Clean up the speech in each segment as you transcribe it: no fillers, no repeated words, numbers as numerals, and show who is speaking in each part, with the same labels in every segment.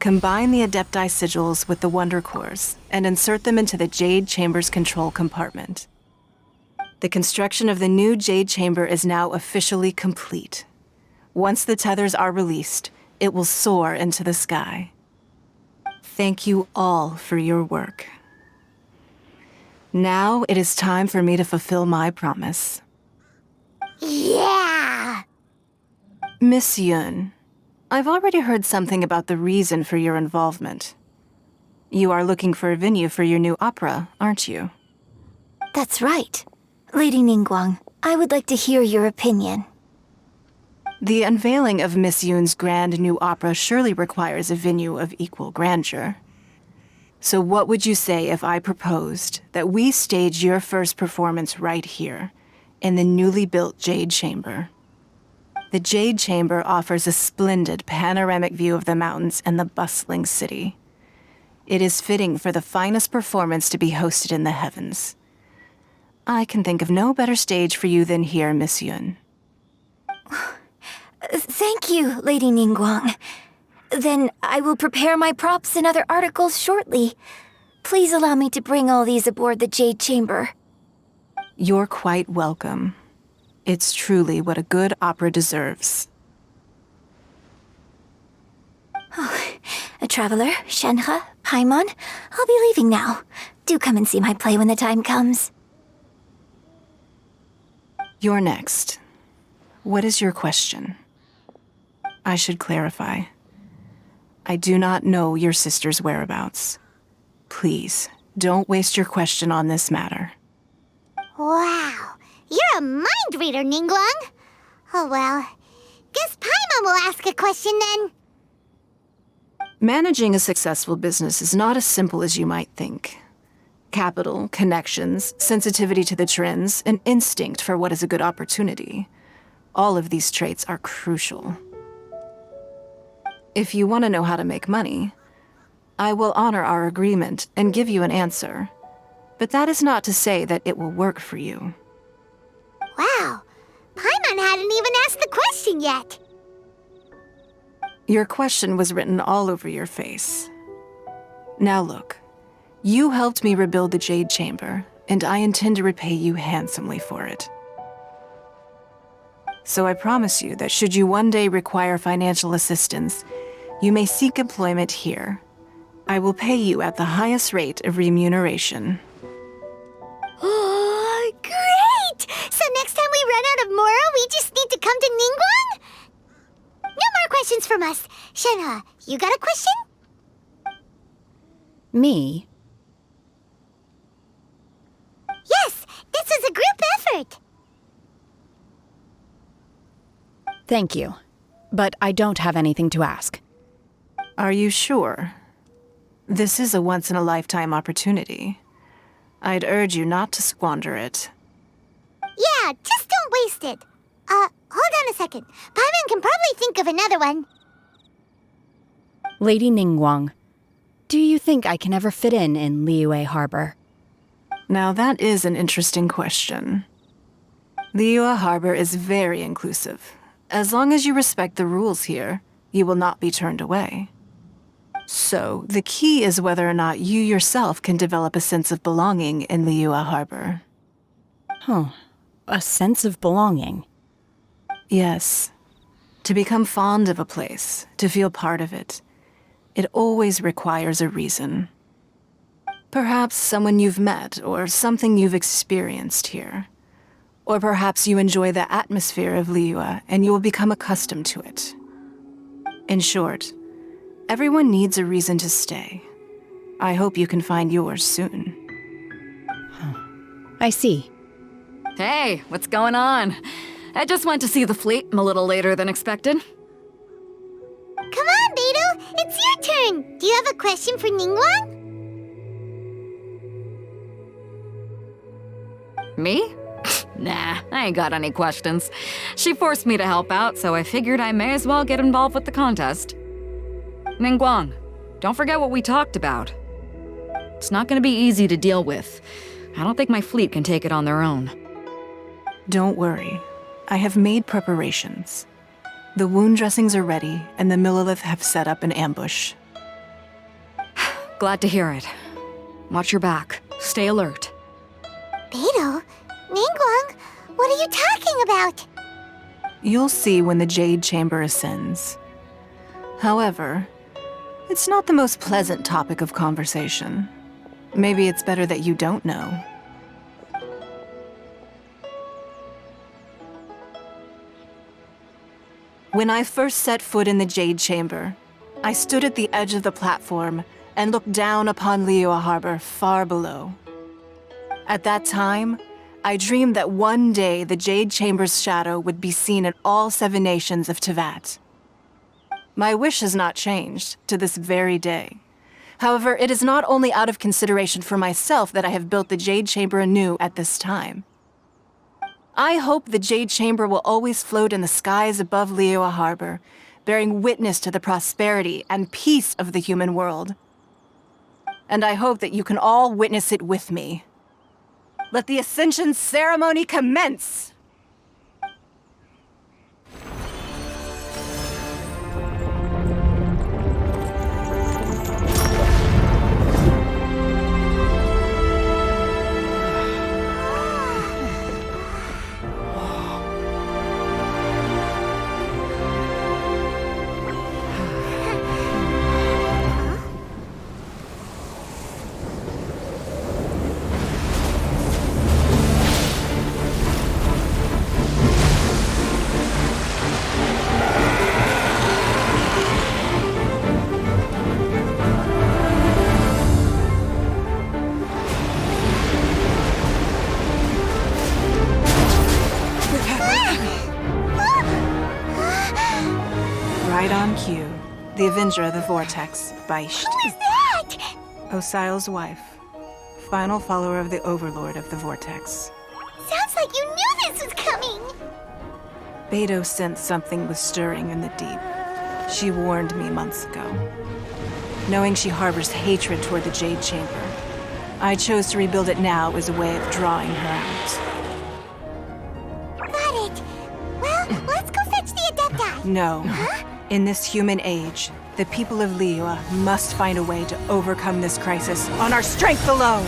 Speaker 1: Combine the Adepti sigils with the Wonder Cores and insert them into the Jade Chamber's control compartment. The construction of the new Jade Chamber is now officially complete. Once the tethers are released, it will soar into the sky. Thank you all for your work. Now it is time for me to fulfill my promise.
Speaker 2: Yeah!
Speaker 1: Miss Yun, I've already heard something about the reason for your involvement. You are looking for a venue for your new opera, aren't you?
Speaker 2: That's right. Lady Ningguang, I would like to hear your opinion.
Speaker 1: The unveiling of Miss Yun's grand new opera surely requires a venue of equal grandeur. So what would you say if I proposed that we stage your first performance right here, in the newly built Jade Chamber? The Jade Chamber offers a splendid panoramic view of the mountains and the bustling city. It is fitting for the finest performance to be hosted in the heavens. I can think of no better stage for you than here, Miss Yun.
Speaker 2: Thank you, Lady Ningguang. Then I will prepare my props and other articles shortly. Please allow me to bring all these aboard the Jade Chamber.
Speaker 1: You're quite welcome. It's truly what a good opera deserves.
Speaker 2: A traveler, Shenhe, Paimon, I'll be leaving now. Do come and see my play when the time comes.
Speaker 1: You're next. What is your question? I should clarify. I do not know your sister's whereabouts. Please, don't waste your question on this matter.
Speaker 3: Wow, you're a mind reader, Ningguang. Oh well, guess Paimon will ask a question then.
Speaker 1: Managing a successful business is not as simple as you might think. Capital, connections, sensitivity to the trends, and instinct for what is a good opportunity. All of these traits are crucial. If you want to know how to make money, I will honor our agreement and give you an answer. But that is not to say that it will work for you.
Speaker 3: Wow, Paimon hadn't even asked the question yet.
Speaker 1: Your question was written all over your face. Now look, you helped me rebuild the Jade Chamber, and I intend to repay you handsomely for it. So I promise you that should you one day require financial assistance, you may seek employment here. I will pay you at the highest rate of remuneration.
Speaker 3: Oh, great! So next time we run out of Mora, we just need to come to Ningguang? No more questions from us. Shenhe, you got a question?
Speaker 4: Me?
Speaker 3: Yes, this is a group effort.
Speaker 4: Thank you. But I don't have anything to ask.
Speaker 1: Are you sure? This is a once-in-a-lifetime opportunity. I'd urge you not to squander it.
Speaker 3: Yeah, just don't waste it. Hold on a second. Paimon can probably think of another one.
Speaker 4: Lady Ningguang, do you think I can ever fit in Liyue Harbor?
Speaker 1: Now that is an interesting question. Liyue Harbor is very inclusive. As long as you respect the rules here, you will not be turned away. So, the key is whether or not you yourself can develop a sense of belonging in Liyue Harbor.
Speaker 4: Huh. A sense of belonging.
Speaker 1: Yes. To become fond of a place, to feel part of it, it always requires a reason. Perhaps someone you've met or something you've experienced here. Or perhaps you enjoy the atmosphere of Liyue and you will become accustomed to it. In short, everyone needs a reason to stay. I hope you can find yours soon.
Speaker 4: I see.
Speaker 5: Hey, what's going on? I just went to see the fleet. I'm a little later than expected.
Speaker 3: Come on, Beidou, it's your turn. Do you have a question for Ningguang?
Speaker 5: Me? Nah, I ain't got any questions. She forced me to help out, so I figured I may as well get involved with the contest. Ningguang, don't forget what we talked about. It's not gonna be easy to deal with. I don't think my fleet can take it on their own.
Speaker 1: Don't worry. I have made preparations. The wound dressings are ready, and the Millelith have set up an ambush.
Speaker 5: Glad to hear it. Watch your back. Stay alert.
Speaker 3: Beidou? Ningguang? What are you talking about?
Speaker 1: You'll see when the Jade Chamber ascends. However, it's not the most pleasant topic of conversation. Maybe it's better that you don't know. When I first set foot in the Jade Chamber, I stood at the edge of the platform and looked down upon Liyue Harbor far below. At that time, I dreamed that one day the Jade Chamber's shadow would be seen in all 7 nations of Teyvat. My wish has not changed to this very day. However, it is not only out of consideration for myself that I have built the Jade Chamber anew at this time. I hope the Jade Chamber will always float in the skies above Liyue Harbor, bearing witness to the prosperity and peace of the human world. And I hope that you can all witness it with me. Let the Ascension ceremony commence! Right on cue. The Avenger of the Vortex, Beisht.
Speaker 3: Who is that?
Speaker 1: Osial's wife. Final follower of the Overlord of the Vortex.
Speaker 3: Sounds like you knew this was coming!
Speaker 1: Beidou sensed something was stirring in the deep. She warned me months ago. Knowing she harbors hatred toward the Jade Chamber, I chose to rebuild it now as a way of drawing her out.
Speaker 3: Got it. Well, let's go fetch the Adepti.
Speaker 1: No. In this human age, the people of Liyue must find a way to overcome this crisis on our strength alone!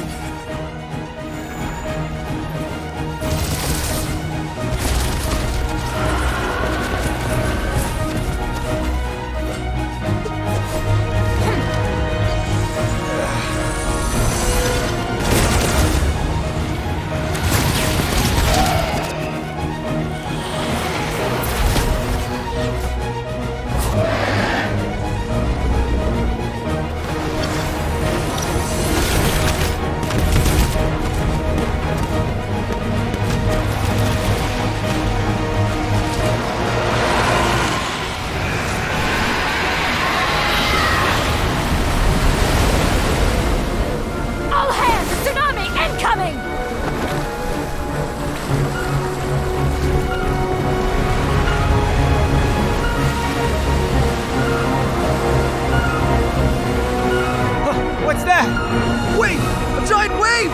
Speaker 6: What's that? Wait! A giant wave!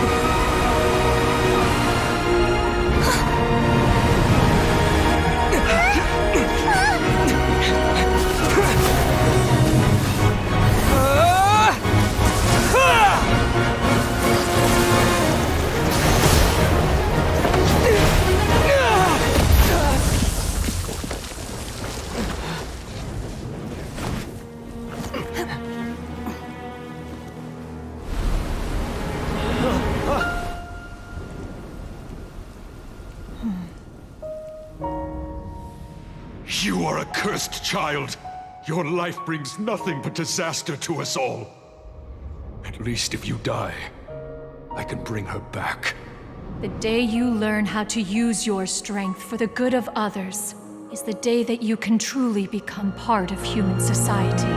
Speaker 7: You are a cursed child. Your life brings nothing but disaster to us all. At least if you die, I can bring her back.
Speaker 8: The day you learn how to use your strength for the good of others is the day that you can truly become part of human society.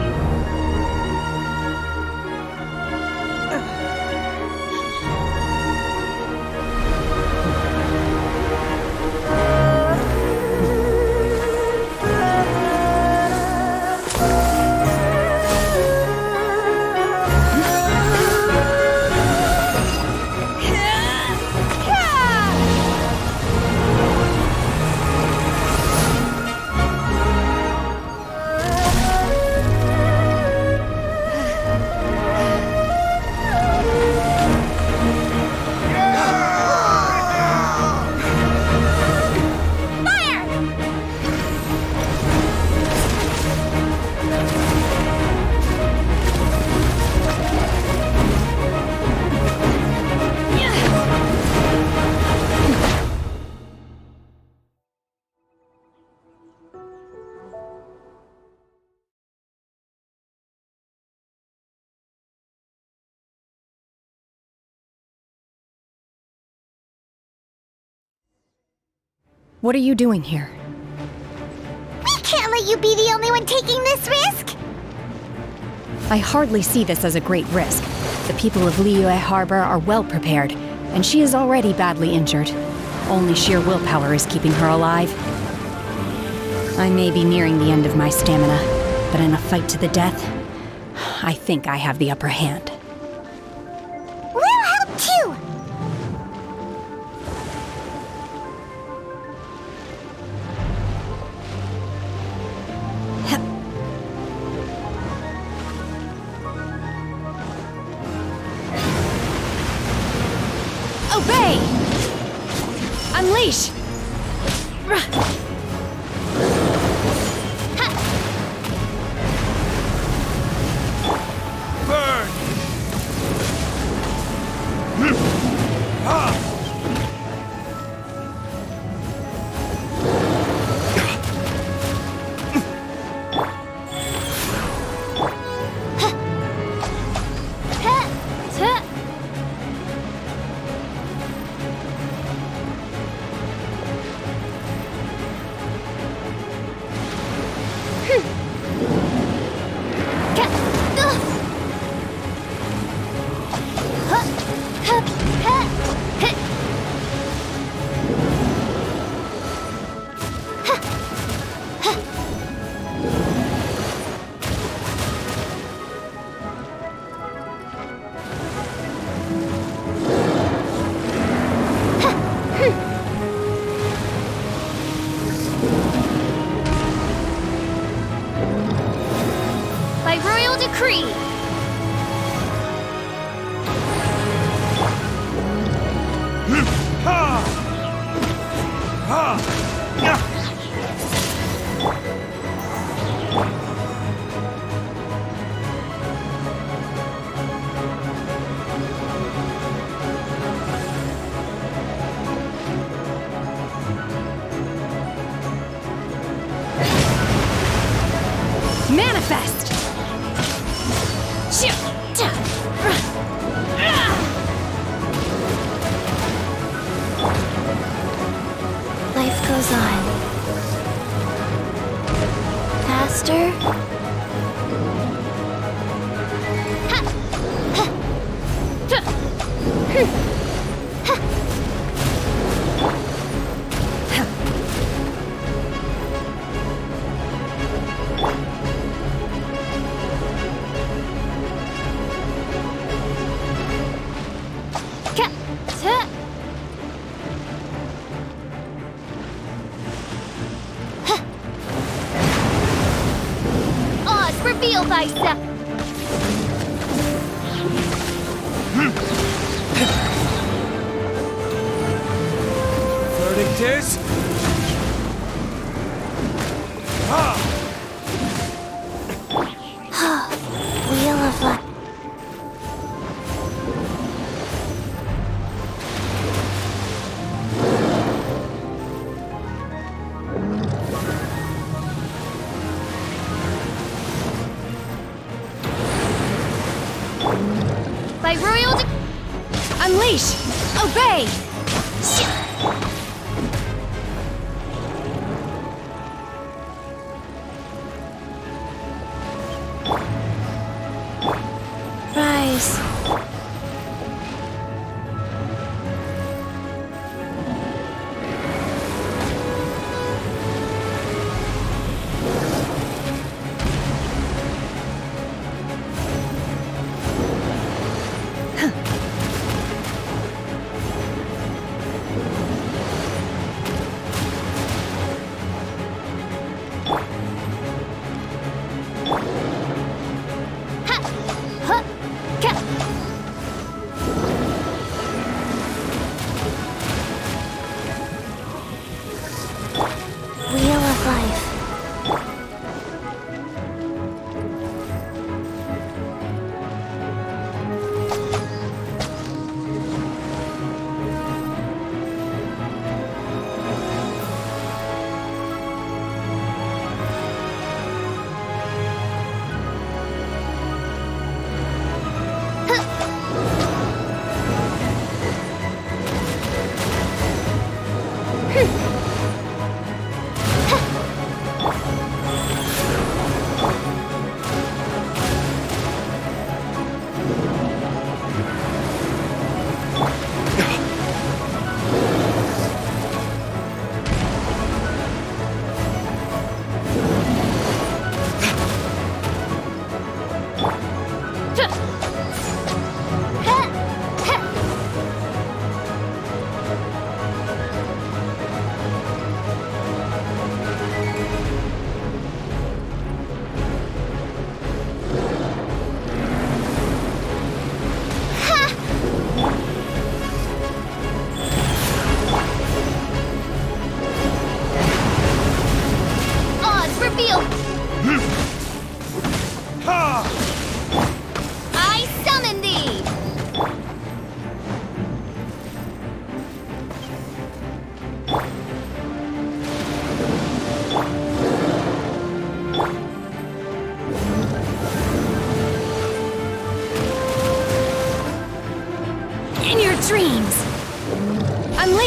Speaker 4: What are you doing here?
Speaker 3: We can't let you be the only one taking this risk!
Speaker 4: I hardly see this as a great risk. The people of Liyue Harbor are well prepared, and she is already badly injured. Only sheer willpower is keeping her alive. I may be nearing the end of my stamina, but in a fight to the death, I think I have the upper hand.
Speaker 3: We'll help too!
Speaker 4: Obey! Unleash!
Speaker 6: Burn!
Speaker 3: By royal decree!
Speaker 4: Manifest!
Speaker 2: Life goes on. Faster?
Speaker 3: Oz, reveal thyself!
Speaker 6: Verdict is...
Speaker 2: Wheel of Life.
Speaker 3: By royal
Speaker 4: Unleash! Obey!
Speaker 2: Rise. Wheel of Life.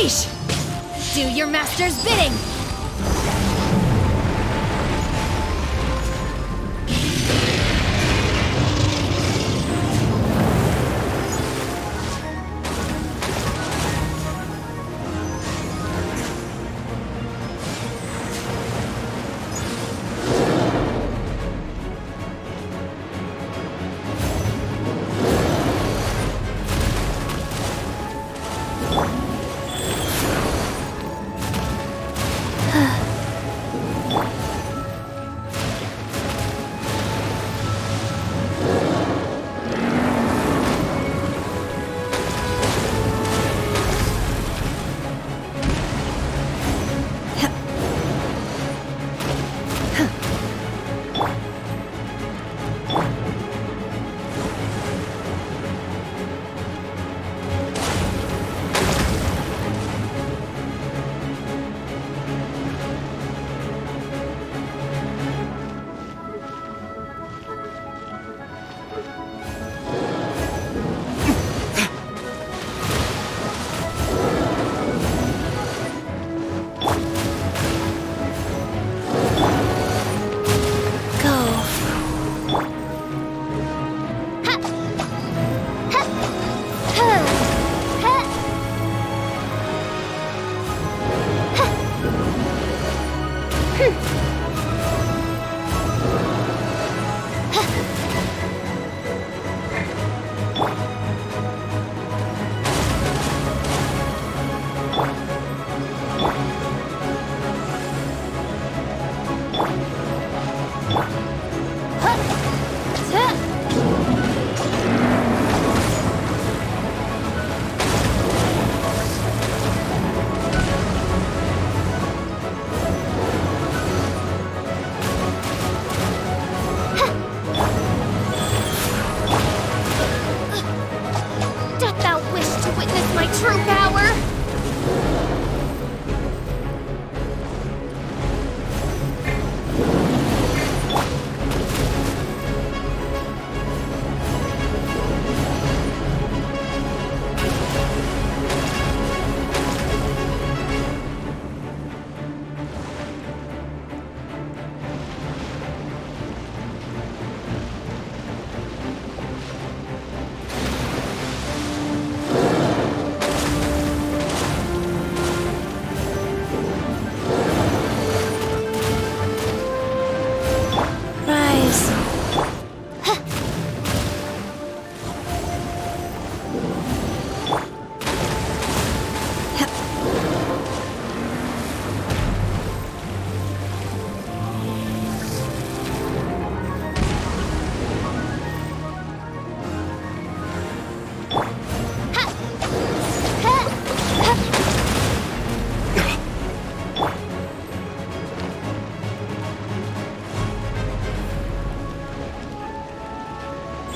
Speaker 4: Beisht! Do your master's bidding!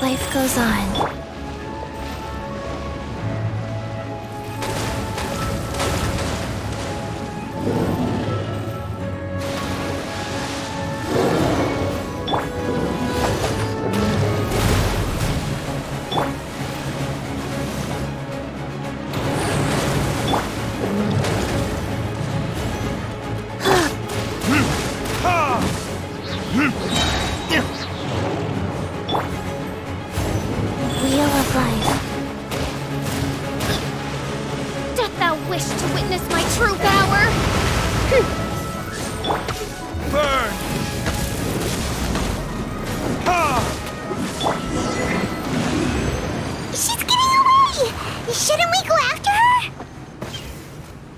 Speaker 2: Life goes on. Wheel of life. Doth thou wish to witness my true power?
Speaker 6: Burn!
Speaker 3: She's getting away! Shouldn't we go after her?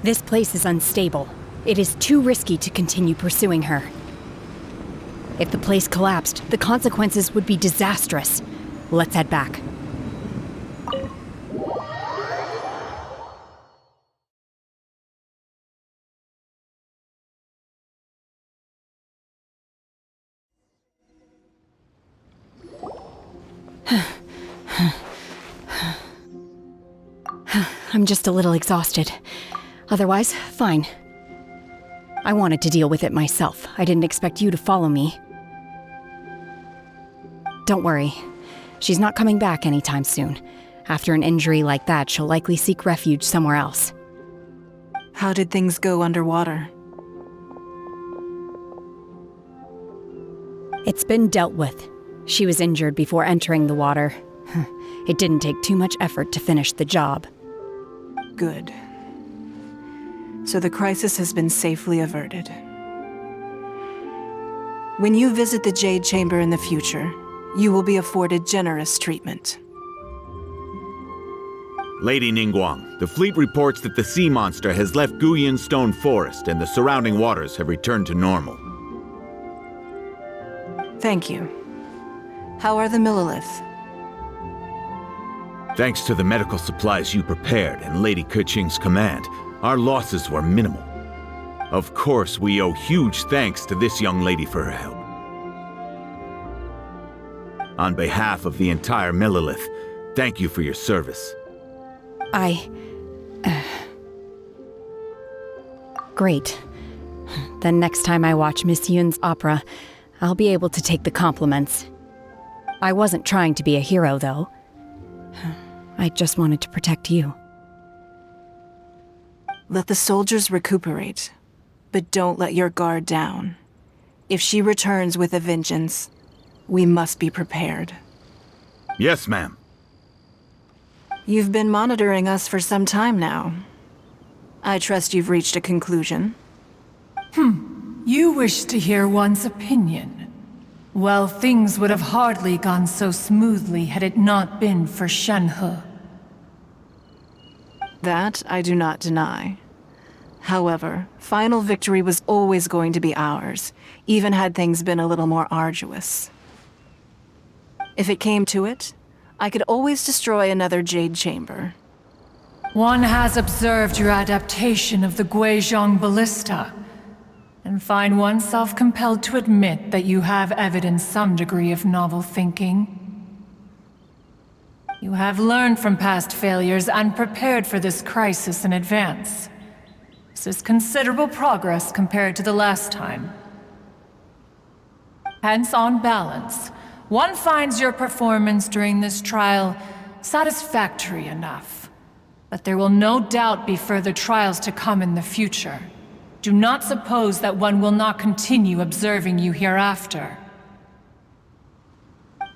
Speaker 4: This place is unstable. It is too risky to continue pursuing her. If the place collapsed, the consequences would be disastrous. Let's head back. I'm just a little exhausted. Otherwise, fine. I wanted to deal with it myself. I didn't expect you to follow me. Don't worry. She's not coming back anytime soon. After an injury like that, she'll likely seek refuge somewhere else.
Speaker 1: How did things go underwater?
Speaker 4: It's been dealt with. She was injured before entering the water. It didn't take too much effort to finish the job.
Speaker 1: Good. So the crisis has been safely averted. When you visit the Jade Chamber in the future, you will be afforded generous treatment.
Speaker 9: Lady Ningguang, the fleet reports that the sea monster has left Guyan Stone Forest and the surrounding waters have returned to normal.
Speaker 1: Thank you. How are the Millilith?
Speaker 9: Thanks to the medical supplies you prepared and Lady Keqing's command, our losses were minimal. Of course, we owe huge thanks to this young lady for her help. On behalf of the entire Millilith, thank you for your service.
Speaker 4: Great. Then next time I watch Miss Yun's opera, I'll be able to take the compliments. I wasn't trying to be a hero, though. I just wanted to protect you.
Speaker 1: Let the soldiers recuperate, but don't let your guard down. If she returns with a vengeance, we must be prepared.
Speaker 9: Yes, ma'am.
Speaker 1: You've been monitoring us for some time now. I trust you've reached a conclusion.
Speaker 8: You wish to hear one's opinion. Well, things would have hardly gone so smoothly had it not been for Shenhe.
Speaker 1: That I do not deny. However, final victory was always going to be ours, even had things been a little more arduous. If it came to it, I could always destroy another Jade Chamber.
Speaker 8: One has observed your adaptation of the Guizhong Ballista, and find oneself compelled to admit that you have evidenced some degree of novel thinking. You have learned from past failures and prepared for this crisis in advance. This is considerable progress compared to the last time. Hence, on balance, one finds your performance during this trial satisfactory enough. But there will no doubt be further trials to come in the future. Do not suppose that one will not continue observing you hereafter.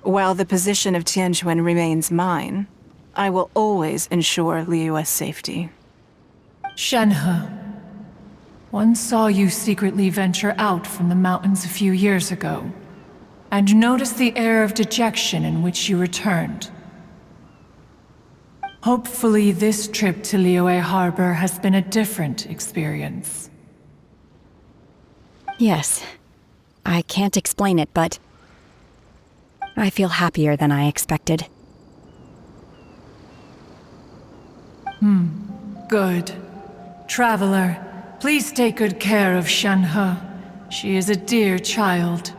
Speaker 1: While the position of Tianquan remains mine, I will always ensure Liyue's safety.
Speaker 8: Shenhe, one saw you secretly venture out from the mountains a few years ago, and noticed the air of dejection in which you returned. Hopefully this trip to Liyue Harbor has been a different experience.
Speaker 4: Yes. I can't explain it, but I feel happier than I expected.
Speaker 8: Good. Traveler, please take good care of Shenhe. She is a dear child.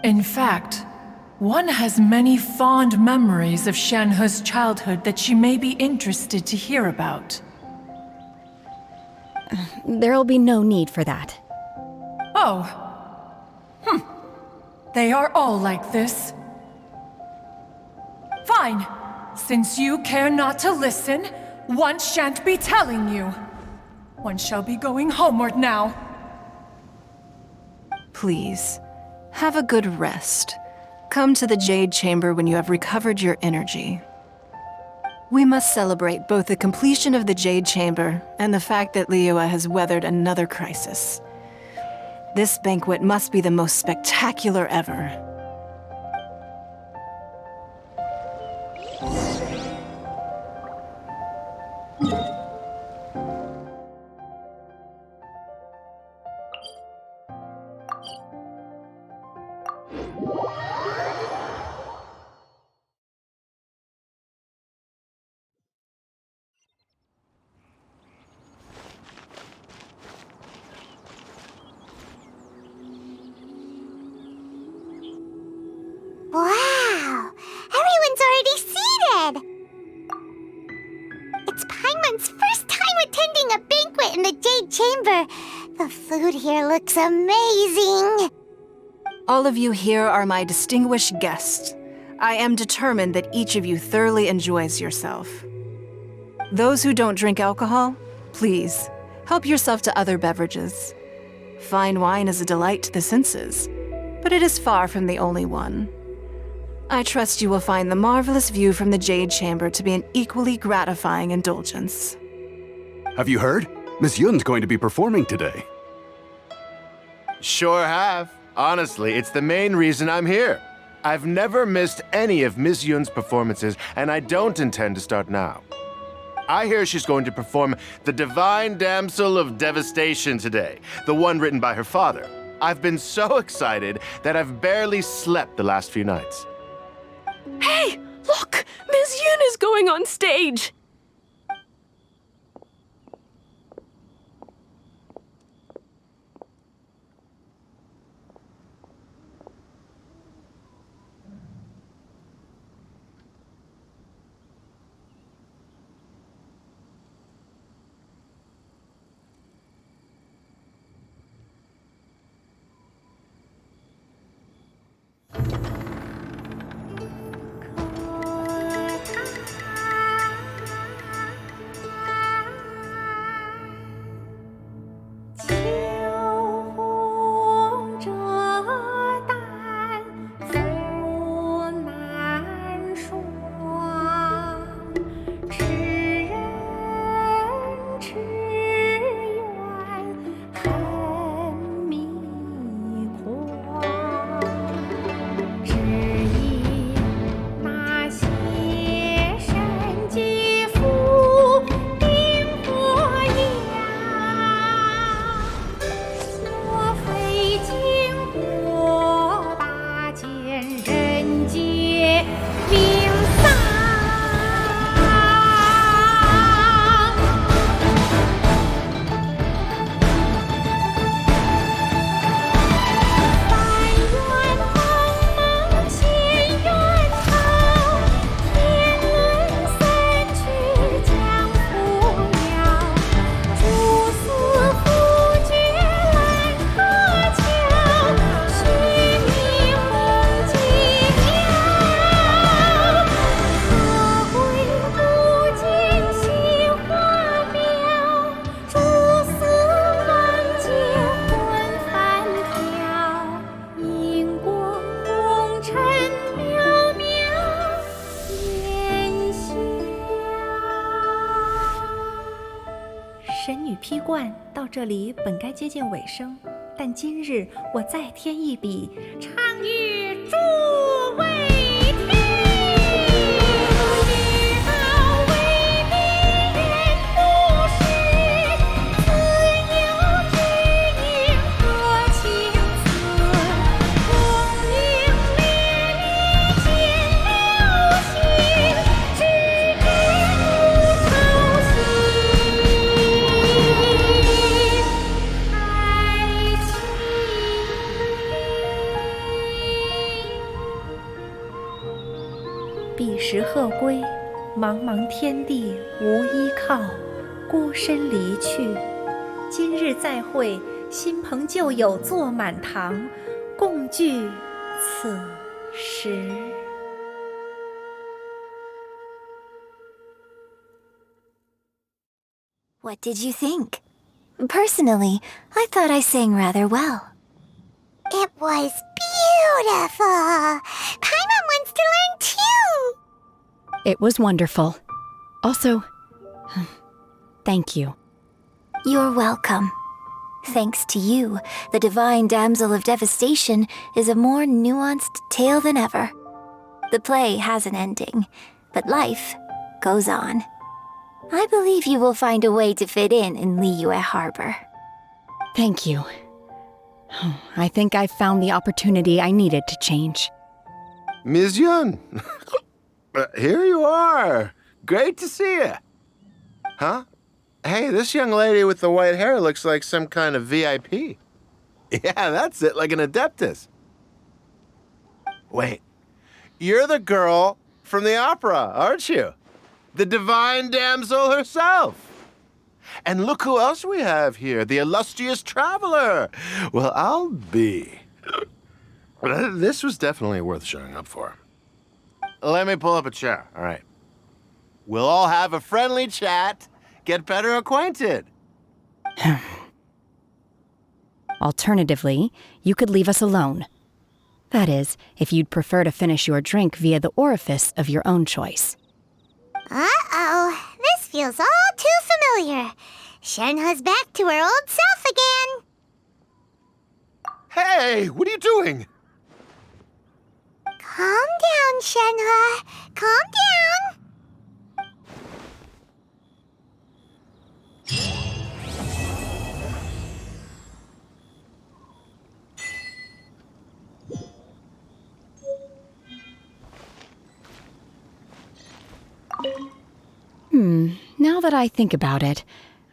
Speaker 8: In fact, one has many fond memories of Shenhe's childhood that she may be interested to hear about.
Speaker 4: There'll be no need for that.
Speaker 8: Oh. They are all like this. Fine. Since you care not to listen, one shan't be telling you. One shall be going homeward now.
Speaker 1: Please, have a good rest. Come to the Jade Chamber when you have recovered your energy. We must celebrate both the completion of the Jade Chamber and the fact that Liyue has weathered another crisis. This banquet must be the most spectacular ever.
Speaker 3: Wow! Everyone's already seated! It's Paimon's first time attending a banquet in the Jade Chamber. The food here looks amazing.
Speaker 1: All of you here are my distinguished guests. I am determined that each of you thoroughly enjoys yourself. Those who don't drink alcohol, Please, help yourself to other beverages. Fine wine is a delight to the senses, but it is far from the only one. I trust you will find the marvelous view from the Jade Chamber to be an equally gratifying indulgence.
Speaker 10: Have you heard? Miss Yun's going to be performing today.
Speaker 11: Sure have. Honestly, it's the main reason I'm here. I've never missed any of Miss Yun's performances, and I don't intend to start now. I hear she's going to perform The Divine Damsel of Devastation today, the one written by her father. I've been so excited that I've barely slept the last few nights.
Speaker 12: Hey, look! Miss Yun is going on stage!
Speaker 13: 这里本该接近尾声，但今日我再添一笔，唱与诸位听。知道为民人不是，自有知音和情字，功名烈烈见了心，只知不操心。彼时鹤归，茫茫天地无依靠，孤身离去。今日再会，新朋旧友坐满堂，共聚此时。
Speaker 2: What did you think? Personally, I thought I sang rather well.
Speaker 3: It was beautiful! Paimon wants to learn too!
Speaker 4: It was wonderful. Also, thank you.
Speaker 2: You're welcome. Thanks to you, the Divine Damsel of Devastation is a more nuanced tale than ever. The play has an ending, but life goes on. I believe you will find a way to fit in Liyue Harbor.
Speaker 4: Thank you. I think I've found the opportunity I needed to change.
Speaker 11: Ms. Yun, here you are. Great to see you. Huh? Hey, this young lady with the white hair looks like some kind of VIP. Yeah, that's it, like an Adeptus. Wait, you're the girl from the opera, aren't you? The Divine Damsel herself. And look who else we have here, the illustrious traveler. Well, I'll be. This was definitely worth showing up for. Let me pull up a chair, all right. We'll all have a friendly chat, get better acquainted.
Speaker 4: Alternatively, you could leave us alone. That is, if you'd prefer to finish your drink via the orifice of your own choice.
Speaker 3: Uh-oh, this feels all too familiar. Shenhe's back to her old self again.
Speaker 11: Hey, what are you doing?
Speaker 3: Calm down, Shenhe. Calm down.
Speaker 4: Now that I think about it,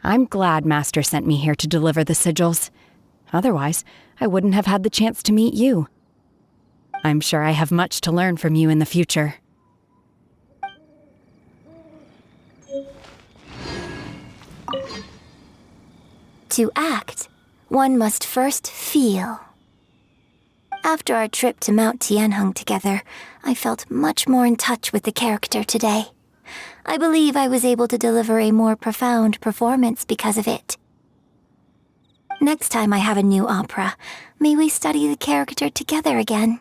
Speaker 4: I'm glad Master sent me here to deliver the sigils. Otherwise, I wouldn't have had the chance to meet you. I'm sure I have much to learn from you in the future.
Speaker 2: To act, one must first feel. After our trip to Mount Tianheng together, I felt much more in touch with the character today. I believe I was able to deliver a more profound performance because of it. Next time I have a new opera, may we study the character together again.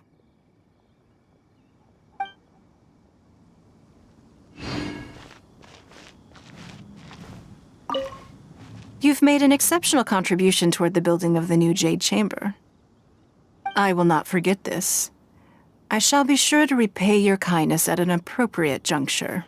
Speaker 1: You've made an exceptional contribution toward the building of the new Jade Chamber. I will not forget this. I shall be sure to repay your kindness at an appropriate juncture.